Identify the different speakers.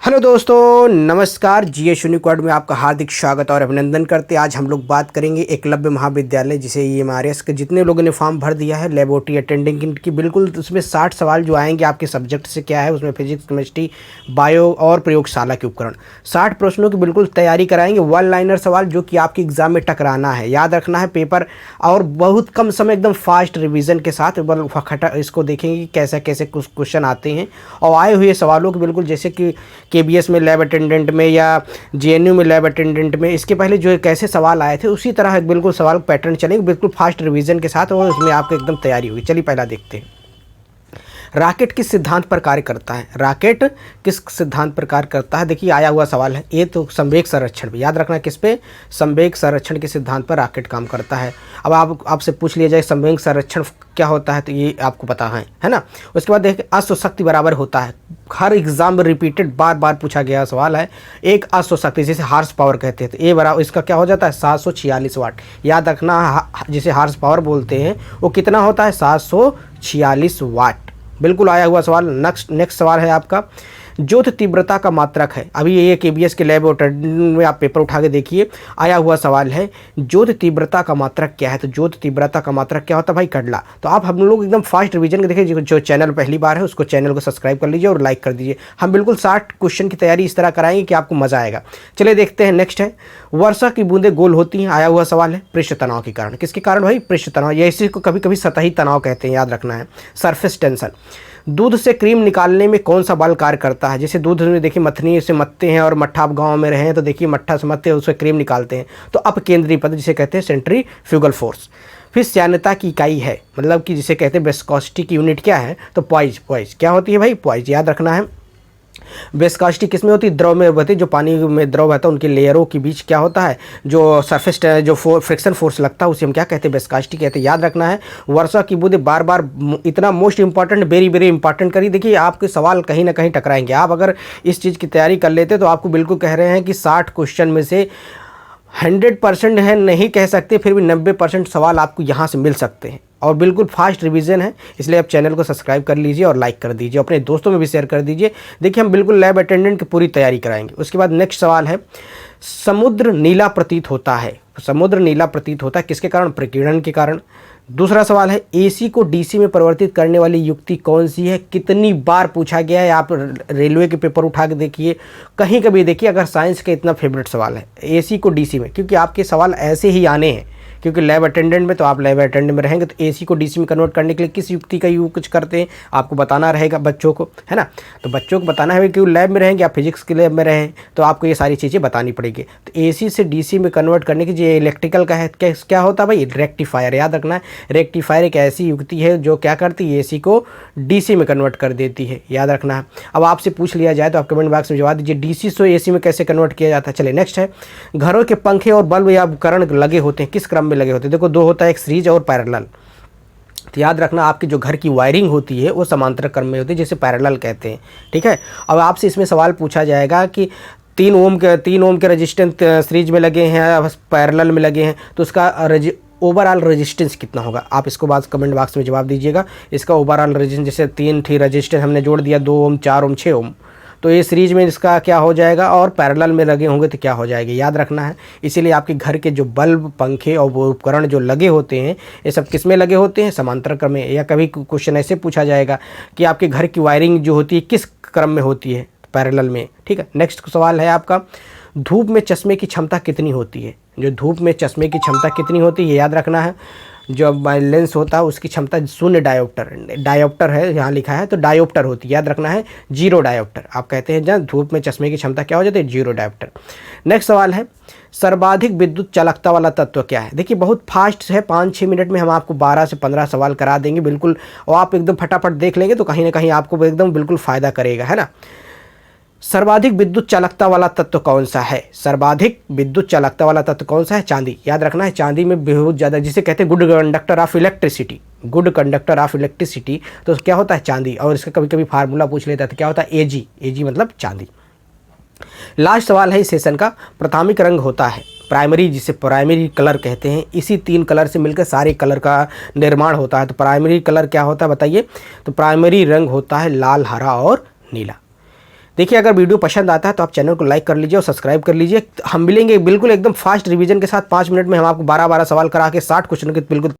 Speaker 1: Hello दोस्तों, नमस्कार। GS यूनिक्वाड में आपका हार्दिक स्वागत और अभिनंदन करते। आज हम लोग बात करेंगे एकलव्य महाविद्यालय जिसे EMRS के जितने लोगों ने फॉर्म भर दिया है लेबोरेटरी अटेंडेंट की, बिल्कुल उसमें 60 सवाल जो आएंगे आपके सब्जेक्ट से क्या है उसमें फिजिक्स, केमिस्ट्री, बायो और प्रयोगशाला के उपकरण 60 प्रश्नों की बिल्कुल तैयारी कराएंगे। वन लाइनर सवाल जो कि आपके एग्जाम में टकराना है, याद रखना है पेपर, और बहुत कम समय एकदम फास्ट रिविजन के साथ इसको देखेंगे कि कैसे कैसे कुछ क्वेश्चन आते हैं और आए हुए सवालों के बिल्कुल जैसे कि KBS में लैब अटेंडेंट में या JNU में लैब अटेंडेंट में इसके पहले जो कैसे सवाल आए थे उसी तरह बिल्कुल सवाल पैटर्न चलेंगे, बिल्कुल फास्ट रिवीजन के साथ, और उसमें आपको एकदम तैयारी होगी। चलिए पहला देखते हैं। रॉकेट किस सिद्धांत पर कार्य करता है? रॉकेट किस सिद्धांत पर कार्य करता है? देखिए आया हुआ सवाल है, ये तो संवेग संरक्षण पे, याद रखना किस पे? संवेग संरक्षण के सिद्धांत पर रॉकेट काम करता है। अब आपसे पूछ लिया जाए संवेग संरक्षण क्या होता है तो ये आपको पता है ना। उसके बाद देखिए अश्वशक्ति बराबर होता है, हर एग्जाम में रिपीटेड बार बार पूछा गया सवाल है। एक अश्वशक्ति जिसे हार्स पावर कहते हैं तो ये बराबर इसका क्या हो जाता है? 746 वाट। याद रखना जिसे हार्स पावर बोलते हैं वो कितना होता है? 746 वाट। बिल्कुल आया हुआ सवाल। नेक्स्ट सवाल है आपका, ज्योत तीव्रता का मात्रक है। अभी ये KBS के लेबोरेटरी में आप पेपर उठा के देखिए, आया हुआ सवाल है ज्योत तीव्रता का मात्रक क्या है। तो ज्योत तीव्रता का मात्रक क्या होता है भाई? कड़ला। तो आप हम लोग एकदम फास्ट रिवीजन के देखिए, जो चैनल पहली बार है उसको चैनल को सब्सक्राइब कर लीजिए और लाइक कर दीजिए। हम बिल्कुल 60 क्वेश्चन की तैयारी इस तरह कराएंगे कि आपको मजा आएगा। चलिए देखते हैं। नेक्स्ट है, वर्षा की बूंदें गोल होती हैं। आया हुआ सवाल है पृष्ठ तनाव के कारण। किसके कारण भाई? पृष्ठ तनाव, या इसी को कभी कभी सतही तनाव कहते हैं, याद रखना है, सरफेस टेंशन। दूध से क्रीम निकालने में कौन सा बल कार्य करता है? जैसे दूध में देखिए मथनी से मत्ते हैं, और मट्ठा आप गांव में रहे हैं तो देखिए मट्ठा से मत्ते उससे क्रीम निकालते हैं, तो अपकेंद्रीय पद जिसे कहते हैं सेंट्रीफ्यूगल फोर्स। फिर श्यानता की इकाई है, मतलब कि जिसे कहते हैं विस्कोसिटी की यूनिट क्या है? तो पॉइज क्या होती है भाई? पॉइज, याद रखना है। विस्कोसिटी किस में होती है? द्रव में होती है। जो पानी में द्रव रहता है उनके लेयरों के बीच क्या होता है? जो सरफेस जो फ्रिक्शन फोर्स लगता है उसे हम क्या कहते हैं? विस्कोसिटी कहते हैं, याद रखना है। वर्षा की बूंदें बार बार, इतना most important, very very important करिए। देखिए आपके सवाल कहीं ना कहीं टकराएंगे। आप अगर इस चीज़ की तैयारी कर लेते तो आपको बिल्कुल कह रहे हैं कि 60 क्वेश्चन में से 100% है नहीं कह सकते, फिर भी 90% सवाल आपको यहाँ से मिल सकते हैं और बिल्कुल फास्ट रिवीजन है। इसलिए आप चैनल को सब्सक्राइब कर लीजिए और लाइक कर दीजिए, अपने दोस्तों में भी शेयर कर दीजिए। देखिए हम बिल्कुल लैब अटेंडेंट की पूरी तैयारी कराएंगे। उसके बाद नेक्स्ट सवाल है, समुद्र नीला प्रतीत होता है। समुद्र नीला प्रतीत होता है किसके कारण? प्रकीर्णन के कारण। दूसरा सवाल है, AC को DC में परिवर्तित करने वाली युक्ति कौन सी है? कितनी बार पूछा गया है। आप रेलवे के पेपर उठा के देखिए, कहीं कभी देखिए, अगर साइंस का इतना फेवरेट सवाल है AC को DC में, क्योंकि आपके सवाल ऐसे ही आने हैं, क्योंकि लैब अटेंडेंट में तो आप लैब अटेंडेंट में रहेंगे तो AC को DC में कन्वर्ट करने के लिए किस युक्ति का यूज करते हैं आपको बताना रहेगा बच्चों को, है ना। तो बच्चों को बताना है कि लैब में रहेंगे, आप फिजिक्स के लैब में रहें तो आपको ये सारी चीज़ें बतानी पड़ेगी। तो AC से DC में कन्वर्ट करने की जो इलेक्ट्रिकल का है क्या होता है भाई? रेक्टिफायर, याद रखना है। रेक्टिफायर एक ऐसी युक्ति है जो क्या करती है? AC को DC में कन्वर्ट कर देती है, याद रखना है। अब आपसे पूछ लिया जाए तो आप कमेंट बॉक्स में जवाब दीजिए, DC से AC में कैसे कन्वर्ट किया जाता है। चलिए नेक्स्ट है, घरों के पंखे और बल्ब या उपकरण लगे होते हैं, किस क्रम में लगे होते हैं? देखो दो होता है, एक सीरीज और पैरेलल। तो याद रखना आपकी जो घर की वायरिंग होती है वो समांतर क्रम में होती है, जिसे पैरेलल कहते हैं, ठीक है। अब आपसे इसमें सवाल पूछा जाएगा कि 3 ओम के रेजिस्टेंस सीरीज में लगे हैं, पैरेलल में लगे हैं, तो उसका ओवरऑल रेजिस्टेंस कितना होगा? आप इसको बाद कमेंट बॉक्स में जवाब दीजिएगा। इसका ओवरऑल रेजिस्टेंस, जैसे 3 थी रेजिस्टेंस हमने जोड़ दिया, 2 ओम, 4 ओम, 6 ओम, तो ये सीरीज में इसका क्या हो जाएगा, और पैरेलल में लगे होंगे तो क्या हो जाएगा, याद रखना है। इसीलिए आपके घर के जो बल्ब, पंखे और वो उपकरण जो लगे होते हैं ये सब किस में लगे होते हैं? समांतर क्रम में। या कभी क्वेश्चन ऐसे पूछा जाएगा कि आपके घर की वायरिंग जो होती है किस क्रम में होती है? पैरेलल में, ठीक है। नेक्स्ट सवाल है आपका, धूप में चश्मे की क्षमता कितनी होती है? जो धूप में चश्मे की क्षमता कितनी होती है याद रखना है। जो लेंस होता है उसकी क्षमता 0 डायोप्टर है, यहाँ लिखा है तो डायोप्टर होती है, याद रखना है 0 डायोप्टर। आप कहते हैं जहाँ धूप में चश्मे की क्षमता क्या हो जाती है? 0 डायोप्टर। नेक्स्ट सवाल है, सर्वाधिक विद्युत चालकता वाला तत्व क्या है? देखिए बहुत फास्ट है, 5-6 मिनट में हम आपको 12 से 15 सवाल करा देंगे बिल्कुल, और आप एकदम फटाफट देख लेंगे तो कहीं ना कहीं आपको एकदम बिल्कुल फ़ायदा करेगा, है ना। सर्वाधिक विद्युत चालकता वाला तत्व कौन सा है? सर्वाधिक विद्युत चालकता वाला तत्व कौन सा है? चांदी, याद रखना है। चांदी में बहुत ज़्यादा, जिसे कहते हैं good conductor of electricity, good conductor of electricity, तो क्या होता है? चांदी। और इसका कभी कभी फार्मूला पूछ लेता है तो क्या होता है? AG मतलब चांदी। लास्ट सवाल है इस सेशन का, प्राथमिक रंग होता है प्राइमरी, जिसे प्राइमरी कलर कहते हैं। इसी 3 कलर से मिलकर सारे कलर का निर्माण होता है। तो प्राइमरी कलर क्या होता है बताइए? तो प्राइमरी रंग होता है लाल, हरा और नीला। देखिए अगर वीडियो पसंद आता है तो आप चैनल को लाइक कर लीजिए और सब्सक्राइब कर लीजिए। हम मिलेंगे बिल्कुल एकदम फास्ट रिवीजन के साथ। 5 मिनट में हम आपको 12-12 सवाल करा के 60 क्वेश्चन के बिल्कुल